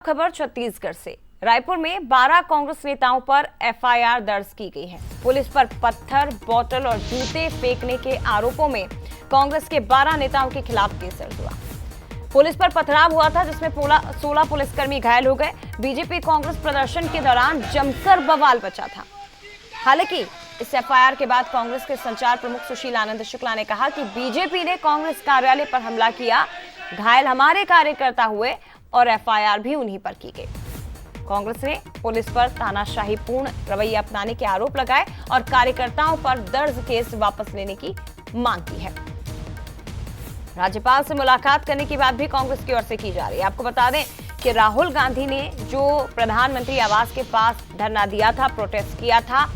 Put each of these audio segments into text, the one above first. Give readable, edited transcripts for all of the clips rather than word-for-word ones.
खबर छत्तीसगढ़ से। रायपुर में 12 कांग्रेस नेताओं पर एफआईआर दर्ज की गई है। पुलिस पर पत्थर, बोतल और जूते फेंकने के आरोपों में कांग्रेस के 12 नेताओं के खिलाफ केस दर्ज हुआ। पुलिस पर पथराव हुआ था, जिसमें 16 पुलिसकर्मी घायल हो गए। बीजेपी कांग्रेस प्रदर्शन के दौरान जमकर बवाल बचा था। हालांकि इस एफआईआर के बाद कांग्रेस के संचार प्रमुख सुशील आनंद शुक्ला ने कहा कि बीजेपी ने कांग्रेस कार्यालय पर हमला किया, घायल हमारे कार्यकर्ता हुए और एफआईआर भी उन्हीं पर की गई। कांग्रेस ने पुलिस पर तानाशाही पूर्ण रवैया अपनाने के आरोप लगाए और कार्यकर्ताओं पर दर्ज केस वापस लेने की मांग की है। राज्यपाल से मुलाकात करने की बात भी कांग्रेस की ओर से की जा रही है। आपको बता दें कि राहुल गांधी ने जो प्रधानमंत्री आवास के पास धरना दिया था, प्रोटेस्ट किया था,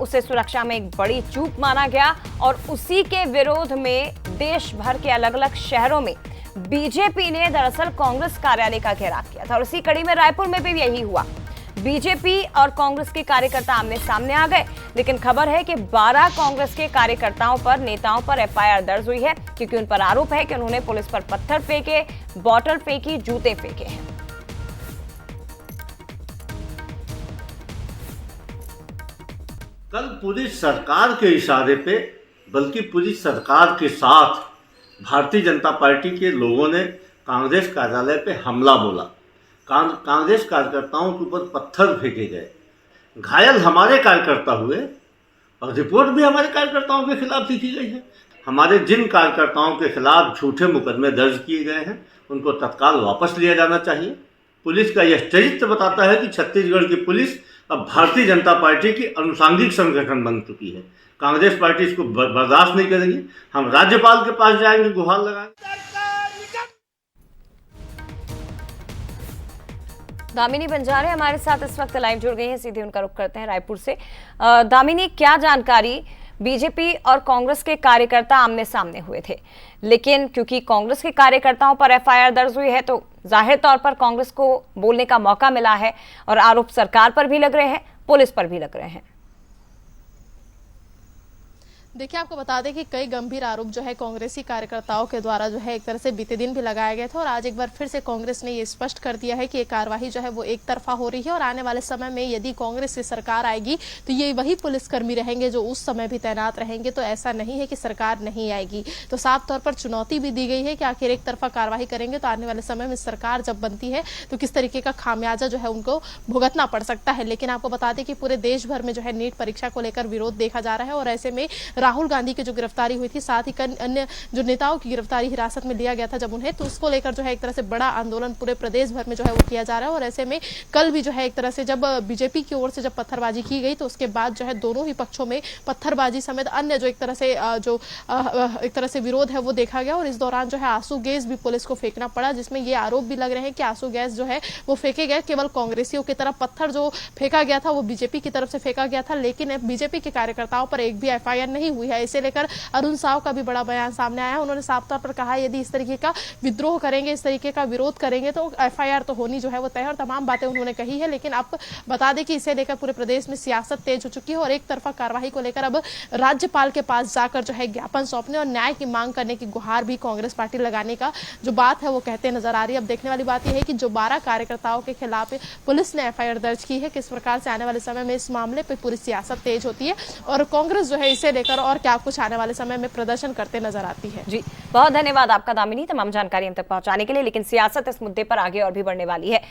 उसे सुरक्षा में एक बड़ी चूक माना गया और उसी के विरोध में देश भर के अलग अलग शहरों में बीजेपी ने दरअसल कांग्रेस कार्यालय का घेराव किया था और उसी कड़ी में रायपुर में भी यही हुआ। बीजेपी और कांग्रेस के कार्यकर्ता आमने सामने आ गए, लेकिन खबर है कि 12 कांग्रेस के कार्यकर्ताओं पर, नेताओं पर एफआईआर दर्ज हुई है, क्योंकि उन पर आरोप है कि उन्होंने पुलिस पर पत्थर फेंके, बॉटल फेंकी, जूते फेंके हैं। कल पूरी सरकार के इशारे पे, बल्कि पूरी सरकार के साथ भारतीय जनता पार्टी के लोगों ने कांग्रेस कार्यालय पे हमला बोला। कांग्रेस कार्यकर्ताओं के ऊपर पत्थर फेंके गए, घायल हमारे कार्यकर्ता हुए और रिपोर्ट भी हमारे कार्यकर्ताओं के खिलाफ लिखी गई है। हमारे जिन कार्यकर्ताओं के खिलाफ झूठे मुकदमे दर्ज किए गए हैं, उनको तत्काल वापस लिया जाना चाहिए। पुलिस का यह चरित्र बताता है कि छत्तीसगढ़ की पुलिस अब भारतीय जनता पार्टी की अनुषांगिक संगठन बन चुकी है। कांग्रेस पार्टी इसको बर्दाश्त नहीं करेगी। हम राज्यपाल के पास जाएंगे, गुहार लगाएंगे। दामिनी बंजारे हमारे साथ इस वक्त लाइव जुड़ गई हैं, सीधे उनका रुख करते हैं रायपुर से। दामिनी, क्या जानकारी? बीजेपी और कांग्रेस के कार्यकर्ता आमने सामने हुए थे, लेकिन क्योंकि कांग्रेस के कार्यकर्ताओं पर एफआईआर दर्ज हुई है तो जाहिर तौर पर कांग्रेस को बोलने का मौका मिला है और आरोप सरकार पर भी लग रहे हैं, पुलिस पर भी लग रहे हैं। देखिए, आपको बता दें कि कई गंभीर आरोप जो है कांग्रेसी कार्यकर्ताओं के द्वारा जो है एक तरह से बीते दिन भी लगाया गया था और आज एक बार फिर से कांग्रेस ने ये स्पष्ट कर दिया है कि ये कार्रवाई जो है वो एक तरफा हो रही है और आने वाले समय में यदि कांग्रेस की सरकार आएगी तो ये वही पुलिसकर्मी रहेंगे जो उस समय भी तैनात रहेंगे। तो ऐसा नहीं है कि सरकार नहीं आएगी। तो साफ तौर पर चुनौती भी दी गई है कि आखिर एक तरफा कार्रवाई करेंगे तो आने वाले समय में सरकार जब बनती है तो किस तरीके का खामियाजा जो है उनको भुगतना पड़ सकता है। लेकिन आपको बता दें कि पूरे देश भर में जो है नीट परीक्षा को लेकर विरोध देखा जा रहा है और ऐसे में राहुल गांधी की जो गिरफ्तारी हुई थी, साथ ही अन्य जो नेताओं की गिरफ्तारी हिरासत में लिया गया था जब उन्हें, तो उसको लेकर जो है एक तरह से बड़ा आंदोलन पूरे प्रदेश भर में जो है वो किया जा रहा है। और ऐसे में कल भी जो है एक तरह से जब बीजेपी की ओर से जब पत्थरबाजी की गई तो उसके बाद जो है दोनों ही पक्षों में पत्थरबाजी समेत अन्य जो एक तरह से विरोध है वो देखा गया और इस दौरान जो है आंसू गैस भी पुलिस को फेंकना पड़ा, जिसमें ये आरोप भी लग रहे हैं कि आंसू गैस जो है वो फेंके गए केवल कांग्रेसियों की तरफ। पत्थर जो फेंका गया था वो बीजेपी की तरफ से फेंका गया था, लेकिन बीजेपी के कार्यकर्ताओं पर एक भी एफआईआर नहीं हुई है। इसे लेकर अरुण साव का भी बड़ा बयान सामने आया। उन्होंने साफ तौर पर कहा यदि इस तरीके का विद्रोह करेंगे, इस तरीके का विरोध करेंगे तो एफआईआर तो होनी जो है वो तय और तमाम बातें उन्होंने कही है। लेकिन आप बता दें कि इसे लेकर पूरे प्रदेश में सियासत तेज हो चुकी है और एक तरफा कार्रवाई को लेकर अब राज्यपाल के पास जाकर जो है ज्ञापन सौंपने और न्याय की मांग करने की गुहार भी कांग्रेस पार्टी लगाने का जो बात है वो कहते नजर आ रही है। अब देखने वाली बात यह है कि जो 12 कार्यकर्ताओं के खिलाफ पुलिस ने एफआईआर दर्ज की है, किस प्रकार से आने वाले समय में इस मामले पर पूरी सियासत तेज होती है और कांग्रेस जो है इसे लेकर और क्या कुछ आने वाले समय में प्रदर्शन करते नजर आती है। जी, बहुत धन्यवाद आपका दामिनी, तमाम जानकारी हम तक पहुंचाने के लिए। लेकिन सियासत इस मुद्दे पर आगे और भी बढ़ने वाली है।